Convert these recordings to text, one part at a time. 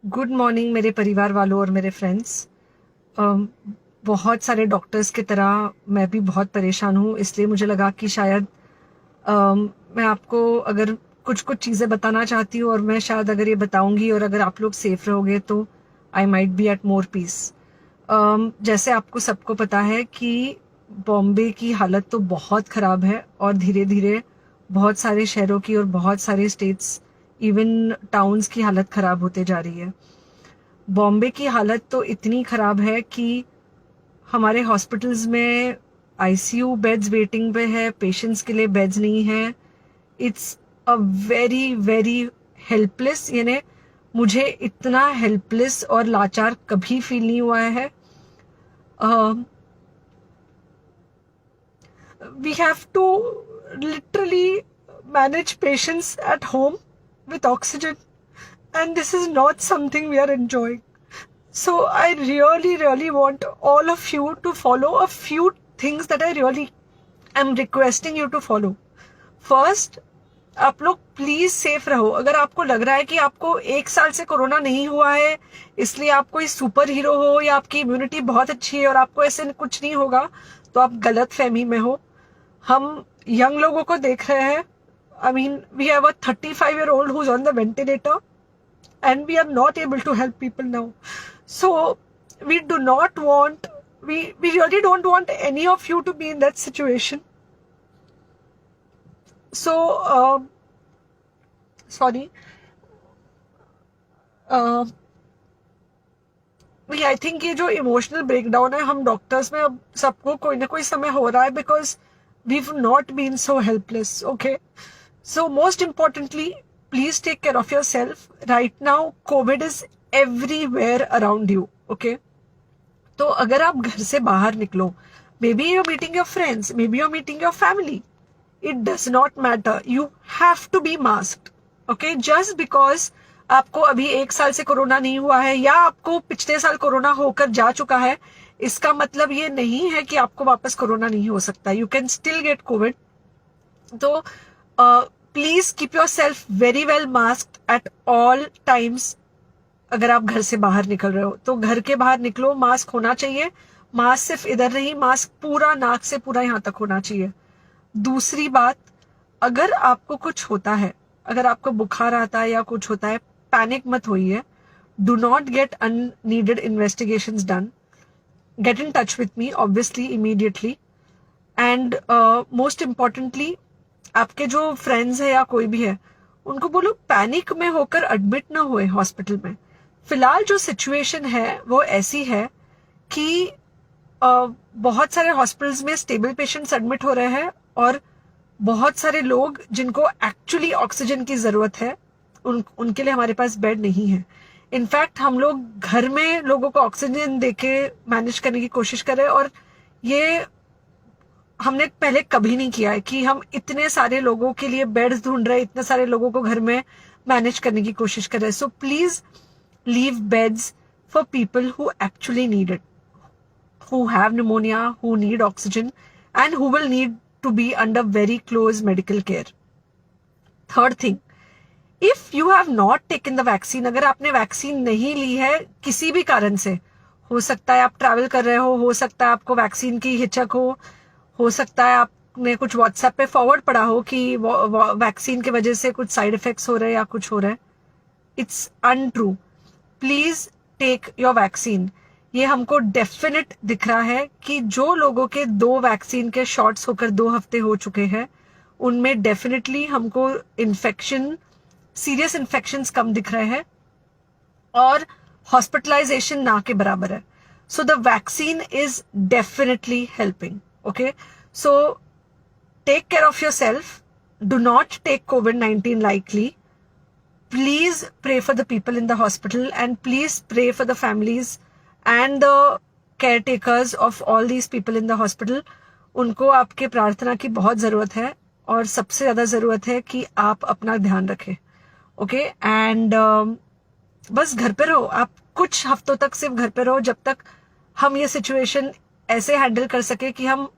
Good morning मेरे परिवार वालों और मेरे फ्रेंड्स। बहुत सारे डॉक्टर्स की तरह मैं भी बहुत परेशान हूँ, इसलिए मुझे लगा कि शायद मैं आपको अगर कुछ कुछ चीज़ें बताना चाहती हूँ और मैं शायद अगर ये बताऊंगी और अगर आप लोग सेफ रहोगे तो I might be at more peace. जैसे आपको सबको पता है कि बॉम्बे की हालत तो बहुत ख़राब है और धीरे धीरे बहुत सारे शहरों की और बहुत सारे स्टेट्स, इवन टाउन्स की हालत ख़राब होते जा रही है। बॉम्बे की हालत तो इतनी ख़राब है कि हमारे हॉस्पिटल्स में आईसीयू बेड्स वेटिंग पे है, पेशेंट्स के लिए बेड्स नहीं है। It's a very very helpless, यानी मुझे इतना हेल्पलेस और लाचार कभी फील नहीं हुआ है। We have to literally manage patients at home with oxygen, and this is not something we are enjoying. So I really want all of you to follow a few things that I really am requesting you to follow. First, आप लोग please safe रहो। अगर आपको लग रहा है कि आपको 1 साल से कोरोना नहीं हुआ है इसलिए आप कोई सुपर हीरो हो या आपकी इम्यूनिटी बहुत अच्छी है और आपको ऐसे कुछ नहीं होगा, तो आप गलत फहमी में हो। हम यंग लोगों को देख रहे हैं। I mean we have a 35-year-old who's on the ventilator and we are not able to help people now. So we do not want, we really don't want any of you to be in that situation. So sorry, I think ये जो emotional breakdown है हम doctors में अब सबको कोई ना कोई समय हो रहा है, because we not been so helpless. Okay, so most importantly please take care of your self right now. Covid is everywhere around you. Okay, तो अगर आप घर से बाहर निकलो, may be your meeting your friends, may be your meeting your family, it does not matter, you have to be masked. Okay, just because आपको अभी 1 साल से कोरोना नहीं हुआ है या आपको पिछले साल कोरोना होकर जा चुका है, इसका मतलब ये नहीं है कि आपको वापस कोरोना नहीं हो सकता। You can still get COVID. तो please keep yourself very well masked at all times. अगर आप घर से बाहर निकल रहे हो तो घर के बाहर निकलो, मास्क होना चाहिए। मास्क सिर्फ इधर नहीं, मास्क पूरा नाक से पूरा यहाँ तक होना चाहिए। दूसरी बात, अगर आपको कुछ होता है, अगर आपको बुखार आता है या कुछ होता है, पैनिक मत होइए। Do not get unneeded investigations done. Get in touch with me obviously immediately. And most importantly, आपके जो फ्रेंड्स है या कोई भी है उनको बोलो पैनिक में होकर एडमिट ना हुए हॉस्पिटल में। फिलहाल जो सिचुएशन है वो ऐसी है कि बहुत सारे हॉस्पिटल्स में स्टेबल पेशेंट्स एडमिट हो रहे हैं और बहुत सारे लोग जिनको एक्चुअली ऑक्सीजन की जरूरत है उनके लिए हमारे पास बेड नहीं है। इनफैक्ट हम लोग घर में लोगों को ऑक्सीजन देके मैनेज करने की कोशिश कर रहे हैं, और ये हमने पहले कभी नहीं किया है कि हम इतने सारे लोगों के लिए बेड्स ढूंढ रहे हैं, इतने सारे लोगों को घर में मैनेज करने की कोशिश कर रहे हैं। So please leave beds for people who actually need it, who have pneumonia, who need oxygen, and who will need to be under very close medical care. Third thing, if you have not taken the vaccine, अगर आपने vaccine नहीं ली है किसी भी कारण से, हो सकता है आप ट्रैवल कर रहे हो सकता है आपको वैक्सीन की हिचक हो सकता है आपने कुछ व्हाट्सएप पे फॉरवर्ड पढ़ा हो कि वैक्सीन की वजह से कुछ साइड इफेक्ट्स हो रहे हैं या कुछ हो रहा है। It's untrue. Please take your vaccine. ये हमको डेफिनेट दिख रहा है कि जो लोगों के 2 वैक्सीन के शॉट्स होकर 2 हफ्ते हो चुके हैं उनमें डेफिनेटली हमको इन्फेक्शन, सीरियस इन्फेक्शंस कम दिख रहे हैं और हॉस्पिटलाइजेशन ना के बराबर है। So the vaccine is definitely helping. Okay, so take care of your self. Do not take COVID-19 lightly. Please pray for the people in the hospital and please pray for the families and the caretakers of all these people in the hospital. उनको आपके प्रार्थना की बहुत जरूरत है और सबसे ज्यादा जरूरत है कि आप अपना ध्यान रखें। ओके, एंड बस घर पे रहो। आप कुछ हफ्तों तक सिर्फ घर पे रहो जब तक हम ये सिचुएशन ऐसे हैंडल कर सके कि हम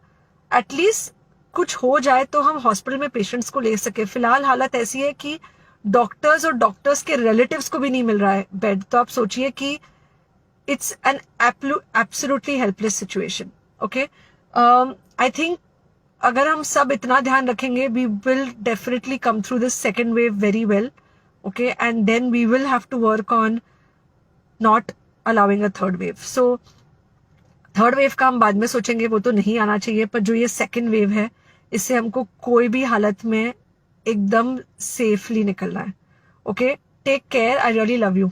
एटलीस्ट कुछ हो जाए तो हम हॉस्पिटल में पेशेंट्स को ले सके। फिलहाल हालत ऐसी है कि डॉक्टर्स और डॉक्टर्स के रिलेटिव्स को भी नहीं मिल रहा है बेड, तो आप सोचिए कि it's an absolutely helpless situation. Okay, I think अगर हम सब इतना ध्यान रखेंगे, we will definitely come through this second wave very well. Okay, and then we will have to work on not allowing a third wave. So third wave का हम बाद में सोचेंगे, वो तो नहीं आना चाहिए, पर जो ये सेकेंड वेव है इससे हमको कोई भी हालत में एकदम सेफली निकलना है. Okay, take care, I really love you.